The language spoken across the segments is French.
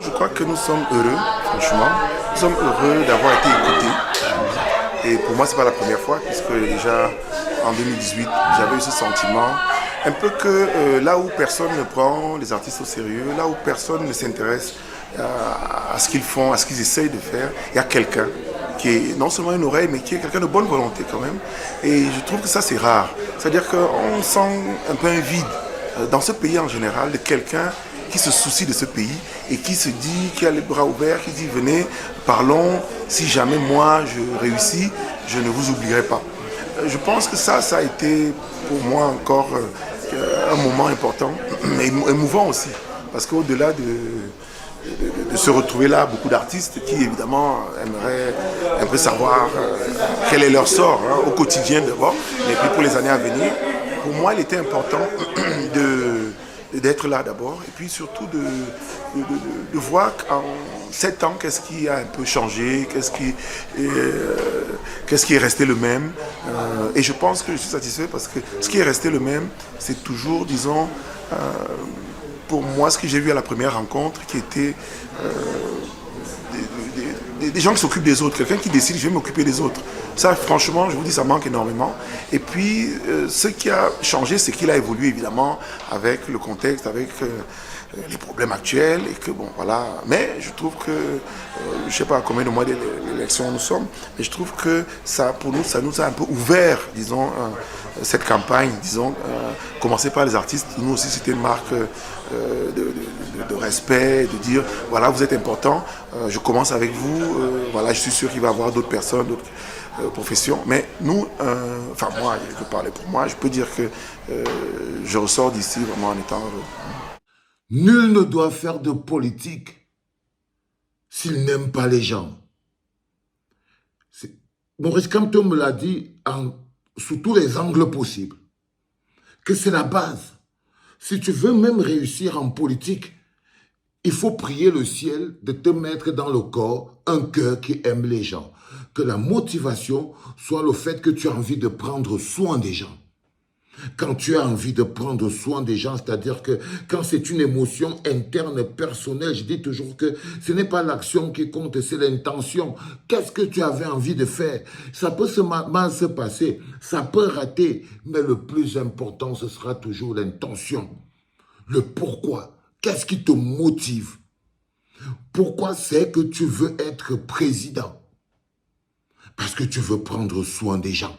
Je crois que nous sommes heureux, franchement. Nous sommes heureux d'avoir été écoutés. Et pour moi, ce n'est pas la première fois, puisque déjà en 2018, j'avais eu ce sentiment. Un peu que là où personne ne prend les artistes au sérieux, là où personne ne s'intéresse à ce qu'ils font, à ce qu'ils essayent de faire, il y a quelqu'un qui est non seulement une oreille, mais qui est quelqu'un de bonne volonté quand même. Et je trouve que ça, c'est rare. C'est-à-dire qu'on sent un peu un vide dans ce pays en général de quelqu'un qui se soucie de ce pays et qui se dit, qui a les bras ouverts, qui dit venez, parlons, si jamais moi je réussis, je ne vous oublierai pas. Je pense que ça a été pour moi encore un moment important et émouvant aussi, parce qu'au-delà de se retrouver là, beaucoup d'artistes qui évidemment aimeraient un peu savoir quel est leur sort au quotidien d'abord, mais puis pour les années à venir, pour moi il était important d'être là d'abord, et puis surtout de voir qu'en 7 ans, qu'est-ce qui a un peu changé, qu'est-ce qui est resté le même. Et je pense que je suis satisfait parce que ce qui est resté le même, c'est toujours, disons, pour moi, ce que j'ai vu à la première rencontre, qui était des gens qui s'occupent des autres, quelqu'un qui décide, je vais m'occuper des autres. Ça, franchement, je vous dis, ça manque énormément. Et puis, ce qui a changé, c'est qu'il a évolué, évidemment, avec le contexte, avec les problèmes actuels. Et que, bon, voilà. Mais je trouve que, je ne sais pas à combien de mois d'élection nous sommes, mais je trouve que ça, pour nous, ça nous a un peu ouvert, disons, cette campagne, disons, commencer par les artistes. Nous aussi, c'était une marque de respect, de dire, voilà, vous êtes important, je commence avec vous, voilà, je suis sûr qu'il va y avoir d'autres personnes, d'autres professions. Mais nous, enfin moi, je peux parler pour moi, je peux dire que je ressors d'ici vraiment en étant heureux. Nul ne doit faire de politique s'il n'aime pas les gens. Maurice Kamto me l'a dit sous tous les angles possibles, que c'est la base. Si tu veux même réussir en politique, il faut prier le ciel de te mettre dans le corps un cœur qui aime les gens. Que la motivation soit le fait que tu as envie de prendre soin des gens. Quand tu as envie de prendre soin des gens, c'est-à-dire que quand c'est une émotion interne, personnelle, je dis toujours que ce n'est pas l'action qui compte, c'est l'intention. Qu'est-ce que tu avais envie de faire? Ça peut mal se passer, ça peut rater, mais le plus important, ce sera toujours l'intention. Le pourquoi. Qu'est-ce qui te motive? Pourquoi c'est que tu veux être président? Parce que tu veux prendre soin des gens.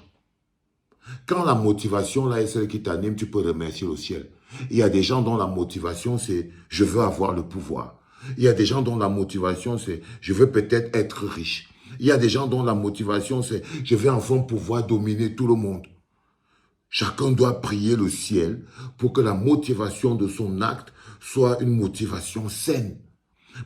Quand la motivation là est celle qui t'anime, tu peux remercier le ciel. Il y a des gens dont la motivation c'est « je veux avoir le pouvoir ». Il y a des gens dont la motivation c'est « je veux peut-être être riche ». Il y a des gens dont la motivation c'est « je vais enfin pouvoir dominer tout le monde ». Chacun doit prier le ciel pour que la motivation de son acte soit une motivation saine.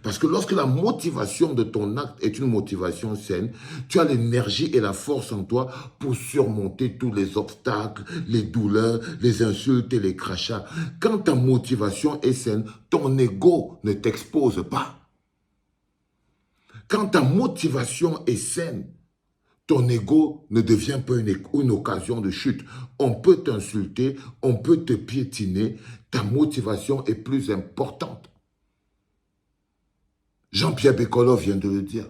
Parce que lorsque la motivation de ton acte est une motivation saine, tu as l'énergie et la force en toi pour surmonter tous les obstacles, les douleurs, les insultes et les crachats. Quand ta motivation est saine, ton ego ne t'expose pas. Quand ta motivation est saine, ton ego ne devient pas une occasion de chute. On peut t'insulter, on peut te piétiner, ta motivation est plus importante. Jean-Pierre Beccolo vient de le dire.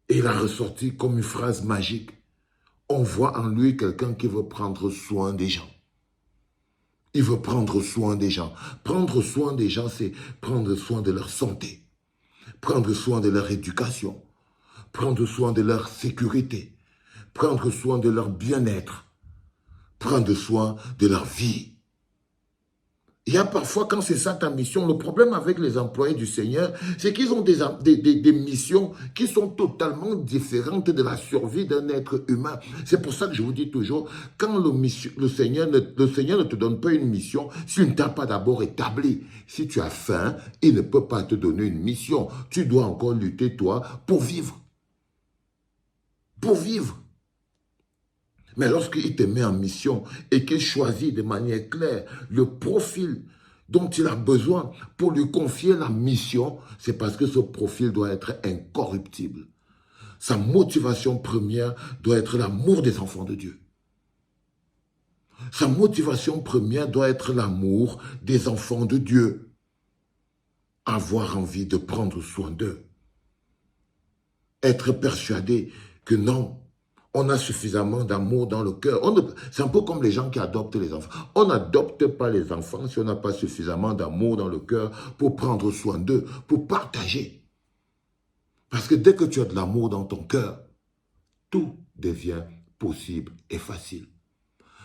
Et il a ressorti comme une phrase magique. On voit en lui quelqu'un qui veut prendre soin des gens. Il veut prendre soin des gens. Prendre soin des gens, c'est prendre soin de leur santé, prendre soin de leur éducation, prendre soin de leur sécurité, prendre soin de leur bien-être, prendre soin de leur vie. Il y a parfois, quand c'est ça ta mission, le problème avec les employés du Seigneur, c'est qu'ils ont des missions qui sont totalement différentes de la survie d'un être humain. C'est pour ça que je vous dis toujours, quand le Seigneur ne te donne pas une mission, si tu ne t'as pas d'abord établi. Si tu as faim, il ne peut pas te donner une mission. Tu dois encore lutter, toi, pour vivre. Pour vivre. Mais lorsqu'il te met en mission et qu'il choisit de manière claire le profil dont il a besoin pour lui confier la mission, c'est parce que ce profil doit être incorruptible. Sa motivation première doit être l'amour des enfants de Dieu. Sa motivation première doit être l'amour des enfants de Dieu. avoir envie de prendre soin d'eux. Être persuadé que non, on a suffisamment d'amour dans le cœur. C'est un peu comme les gens qui adoptent les enfants. On n'adopte pas les enfants si on n'a pas suffisamment d'amour dans le cœur pour prendre soin d'eux, pour partager. Parce que dès que tu as de l'amour dans ton cœur, tout devient possible et facile.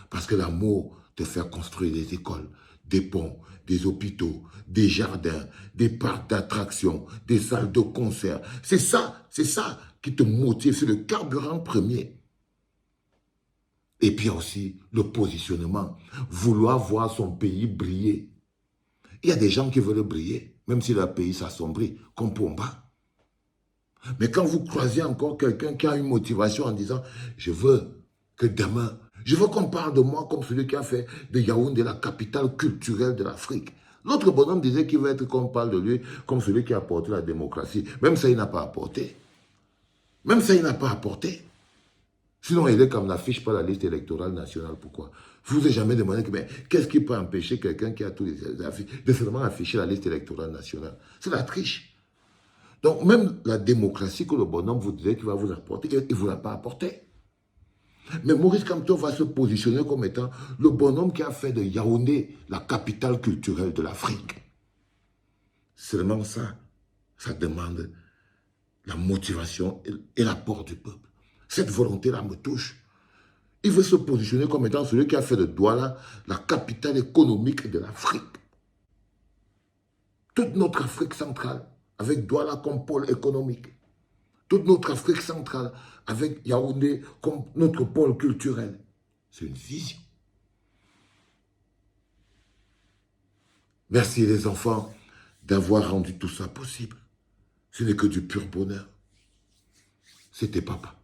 Parce que l'amour te fait construire des écoles, des ponts, des hôpitaux, des jardins, des parcs d'attractions, des salles de concert. C'est ça qui te motive, c'est le carburant premier. Et puis aussi le positionnement, vouloir voir son pays briller. Il y a des gens qui veulent briller, même si leur pays s'assombrit, comme Pomba. Mais quand vous croisez encore quelqu'un qui a une motivation en disant « Je veux que demain, je veux qu'on parle de moi comme celui qui a fait de Yaoundé la capitale culturelle de l'Afrique. » L'autre bonhomme disait qu'il veut être qu'on parle de lui comme celui qui a apporté la démocratie. Même ça, il n'a pas apporté. Même ça, il n'a pas apporté. Sinon, il est comme n'affiche pas la liste électorale nationale. Pourquoi? Vous vous avez jamais demandé qu'est-ce qui peut empêcher quelqu'un qui a tous les affiches de seulement afficher la liste électorale nationale? C'est la triche. Donc, même la démocratie que le bonhomme vous disait qu'il va vous apporter, il ne vous l'a pas apporté. Mais Maurice Kamto va se positionner comme étant le bonhomme qui a fait de Yaoundé la capitale culturelle de l'Afrique. Seulement ça, ça demande la motivation et l'apport du peuple. Cette volonté-là me touche. Il veut se positionner comme étant celui qui a fait de Douala la capitale économique de l'Afrique. Toute notre Afrique centrale, avec Douala comme pôle économique. Toute notre Afrique centrale, avec Yaoundé comme notre pôle culturel. C'est une vision. Merci les enfants d'avoir rendu tout ça possible. Ce n'est que du pur bonheur. C'était papa.